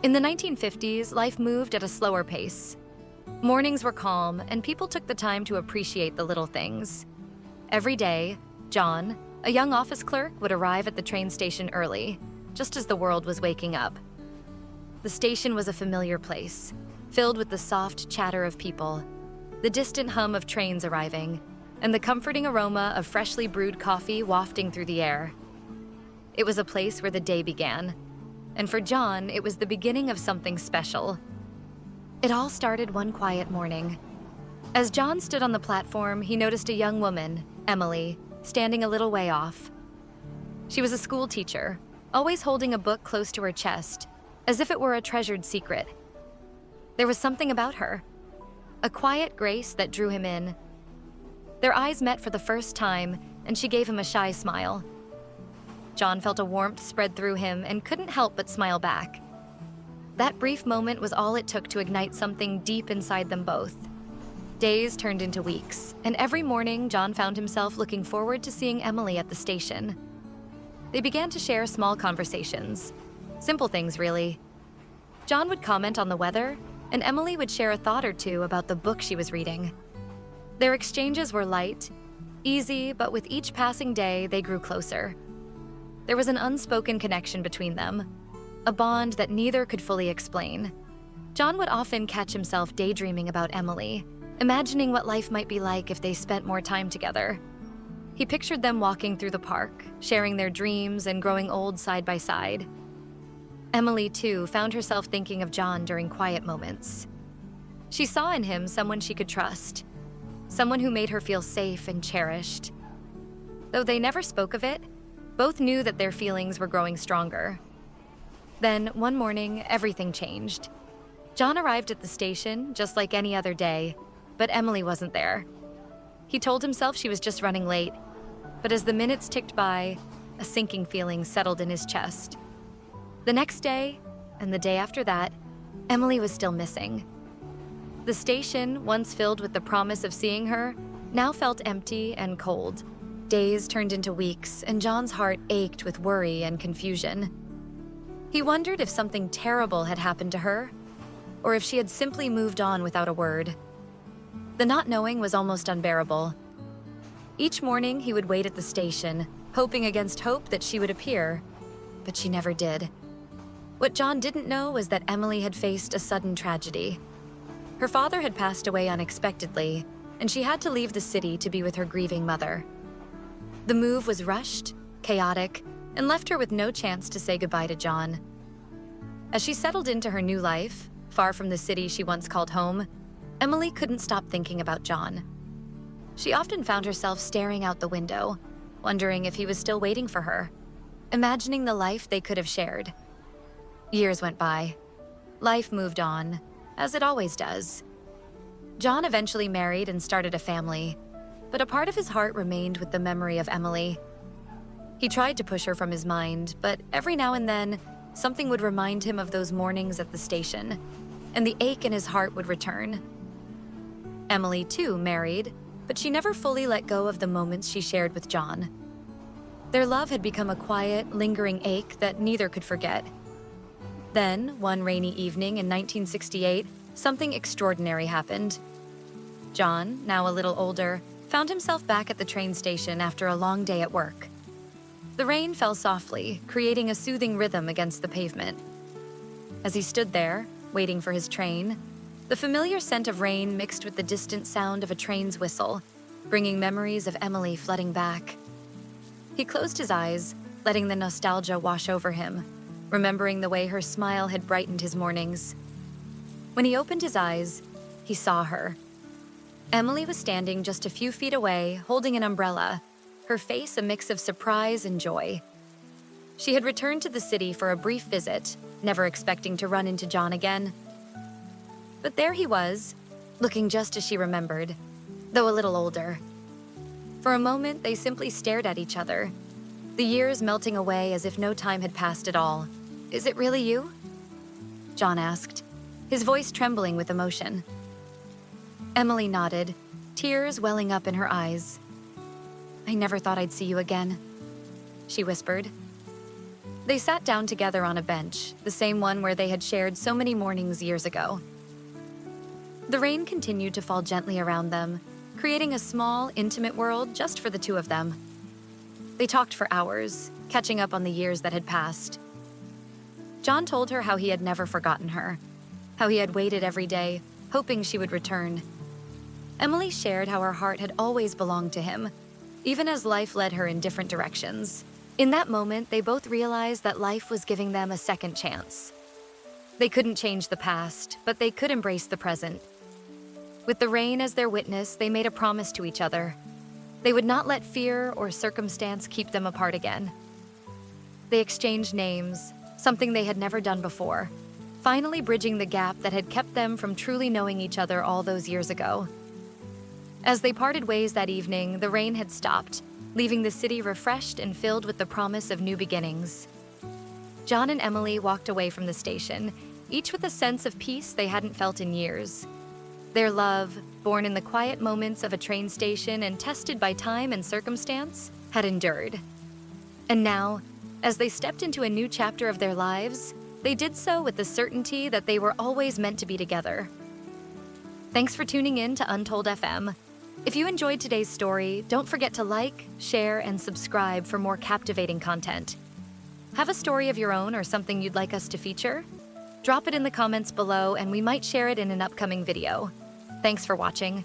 In the 1950s, life moved at a slower pace. Mornings were calm, and people took the time to appreciate the little things. Every day, John, a young office clerk, would arrive at the train station early, just as the world was waking up. The station was a familiar place, filled with the soft chatter of people, the distant hum of trains arriving, and the comforting aroma of freshly brewed coffee wafting through the air. It was a place where the day began, and for John, it was the beginning of something special. It all started one quiet morning. As John stood on the platform, he noticed a young woman, Emily, standing a little way off. She was a school teacher, always holding a book close to her chest, as if it were a treasured secret. There was something about her, a quiet grace that drew him in. Their eyes met for the first time, and she gave him a shy smile. John felt a warmth spread through him and couldn't help but smile back. That brief moment was all it took to ignite something deep inside them both. Days turned into weeks, and every morning John found himself looking forward to seeing Emily at the station. They began to share small conversations. Simple things, really. John would comment on the weather, and Emily would share a thought or two about the book she was reading. Their exchanges were light, easy, but with each passing day, they grew closer. There was an unspoken connection between them, a bond that neither could fully explain. John would often catch himself daydreaming about Emily, imagining what life might be like if they spent more time together. He pictured them walking through the park, sharing their dreams and growing old side by side. Emily, too, found herself thinking of John during quiet moments. She saw in him someone she could trust, someone who made her feel safe and cherished. Though they never spoke of it, both knew that their feelings were growing stronger. Then, one morning, everything changed. John arrived at the station, just like any other day, but Emily wasn't there. He told himself she was just running late, but as the minutes ticked by, a sinking feeling settled in his chest. The next day, and the day after that, Emily was still missing. The station, once filled with the promise of seeing her, now felt empty and cold. Days turned into weeks, and John's heart ached with worry and confusion. He wondered if something terrible had happened to her, or if she had simply moved on without a word. The not knowing was almost unbearable. Each morning, he would wait at the station, hoping against hope that she would appear, but she never did. What John didn't know was that Emily had faced a sudden tragedy. Her father had passed away unexpectedly, and she had to leave the city to be with her grieving mother. The move was rushed, chaotic, and left her with no chance to say goodbye to John. As she settled into her new life, far from the city she once called home, Emily couldn't stop thinking about John. She often found herself staring out the window, wondering if he was still waiting for her, imagining the life they could have shared. Years went by. Life moved on, as it always does. John eventually married and started a family, but a part of his heart remained with the memory of Emily. He tried to push her from his mind, but every now and then, something would remind him of those mornings at the station, and the ache in his heart would return. Emily, too, married, but she never fully let go of the moments she shared with John. Their love had become a quiet, lingering ache that neither could forget. Then, one rainy evening in 1968, something extraordinary happened. John, now a little older, found himself back at the train station after a long day at work. The rain fell softly, creating a soothing rhythm against the pavement. As he stood there, waiting for his train, the familiar scent of rain mixed with the distant sound of a train's whistle, bringing memories of Emily flooding back. He closed his eyes, letting the nostalgia wash over him, remembering the way her smile had brightened his mornings. When he opened his eyes, he saw her. Emily was standing just a few feet away, holding an umbrella, her face a mix of surprise and joy. She had returned to the city for a brief visit, never expecting to run into John again. But there he was, looking just as she remembered, though a little older. For a moment, they simply stared at each other, the years melting away as if no time had passed at all. "Is it really you?" John asked, his voice trembling with emotion. Emily nodded, tears welling up in her eyes. "I never thought I'd see you again," she whispered. They sat down together on a bench, the same one where they had shared so many mornings years ago. The rain continued to fall gently around them, creating a small, intimate world just for the two of them. They talked for hours, catching up on the years that had passed. John told her how he had never forgotten her, how he had waited every day, hoping she would return. Emily shared how her heart had always belonged to him, even as life led her in different directions. In that moment, they both realized that life was giving them a second chance. They couldn't change the past, but they could embrace the present. With the rain as their witness, they made a promise to each other. They would not let fear or circumstance keep them apart again. They exchanged names, something they had never done before, finally bridging the gap that had kept them from truly knowing each other all those years ago. As they parted ways that evening, the rain had stopped, leaving the city refreshed and filled with the promise of new beginnings. John and Emily walked away from the station, each with a sense of peace they hadn't felt in years. Their love, born in the quiet moments of a train station and tested by time and circumstance, had endured. And now, as they stepped into a new chapter of their lives, they did so with the certainty that they were always meant to be together. Thanks for tuning in to Untold FM. If you enjoyed today's story, don't forget to like, share, and subscribe for more captivating content. Have a story of your own or something you'd like us to feature? Drop it in the comments below and we might share it in an upcoming video. Thanks for watching.